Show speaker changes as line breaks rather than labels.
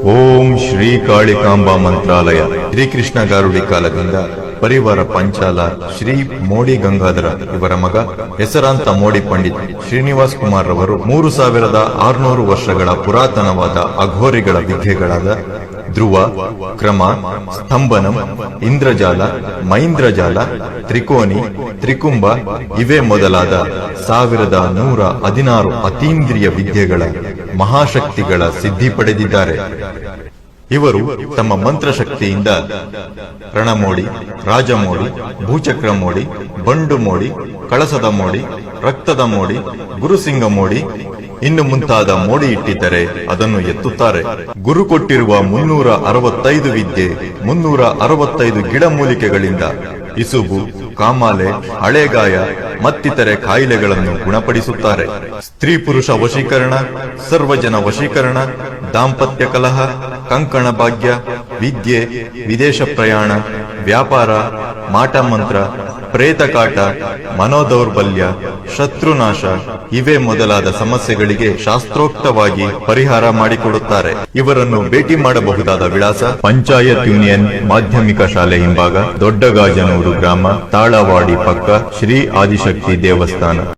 ಓಂ ಶ್ರೀ ಕಾಳಿಕಾಂಬಾ ಮಂತ್ರಾಲಯ. ಶ್ರೀಕೃಷ್ಣ ಗಾರುಡಿ ಕಾಲದಿಂದ ಪರಿವಾರ ಪಂಚಾಲ ಶ್ರೀ ಮೋಡಿ ಗಂಗಾಧರ ಇವರ ಮಗ ಹೆಸರಾಂತ ಮೋಡಿ ಪಂಡಿತ್ ಶ್ರೀನಿವಾಸ್ ಕುಮಾರ್ ರವರು 3600 ವರ್ಷಗಳ ಪುರಾತನವಾದ ಅಘೋರಿಗಳ ವಿದ್ಯೆಗಳಾದ ಧ್ರುವ, ಕ್ರಮ, ಸ್ತಂಭನಂ, ಇಂದ್ರಜಾಲ, ಮೈಂದ್ರಜಾಲ, ತ್ರಿಕೋನಿ, ತ್ರಿಕುಂಭ ಇವೇ ಮೊದಲಾದ 1116 ಅತೀಂದ್ರಿಯ ವಿದ್ಯೆಗಳ ಮಹಾಶಕ್ತಿಗಳ ಸಿದ್ಧಿ ಪಡೆದಿದ್ದಾರೆ. ಇವರು ತಮ್ಮ ಮಂತ್ರಶಕ್ತಿಯಿಂದ ರಣಮೋಡಿ, ರಾಜಮೋಡಿ, ಭೂಚಕ್ರ ಮೋಡಿ, ಬಂಡು ಮೋಡಿ, ಕಳಸದ ಮೋಡಿ, ರಕ್ತದ ಮೋಡಿ, ಗುರುಸಿಂಗ ಮೋಡಿ ಇನ್ನು ಮುಂತಾದ ಮೋಡಿ ಇಟ್ಟಿದ್ದರೆ ಅದನ್ನು ಎತ್ತುತ್ತಾರೆ. ಗುರು ಕೊಟ್ಟಿರುವ 365 ವಿದ್ಯೆ, 365 ಗಿಡಮೂಲಿಕೆಗಳಿಂದ ಇಸುಬು, ಕಾಮಾಲೆ, ಹಳೆಗಾಯ ಮತ್ತಿತರೆ ಕಾಯಿಲೆಗಳನ್ನು ಗುಣಪಡಿಸುತ್ತಾರೆ. ಸ್ತ್ರೀ ಪುರುಷ ವಶೀಕರಣ, ಸರ್ವಜನ ವಶೀಕರಣ, ದಾಂಪತ್ಯ ಕಲಹ, ಕಂಕಣ ಭಾಗ್ಯ, ವಿದ್ಯೆ, ವಿದೇಶ ಪ್ರಯಾಣ, ವ್ಯಾಪಾರ, ಮಾಟಮಂತ್ರ, ಪ್ರೇತಕಾಟ, ಮನೋದೌರ್ಬಲ್ಯ, ಶತ್ರುನಾಶ ಇವೇ ಮೊದಲಾದ ಸಮಸ್ಯೆಗಳಿಗೆ ಶಾಸ್ತ್ರೋಕ್ತವಾಗಿ ಪರಿಹಾರ ಮಾಡಿಕೊಡುತ್ತಾರೆ. ಇವರನ್ನು ಭೇಟಿ ಮಾಡಬಹುದಾದ ವಿಳಾಸ: ಪಂಚಾಯತ್ ಯೂನಿಯನ್ ಮಾಧ್ಯಮಿಕ ಶಾಲೆ ಹಿಂಭಾಗ, ದೊಡ್ಡಗಾಜನೂರು ಗ್ರಾಮ, ತಾಳವಾಡಿ ಪಕ್ಕ, ಶ್ರೀ ಆದಿಶಕ್ತಿ ದೇವಸ್ಥಾನ.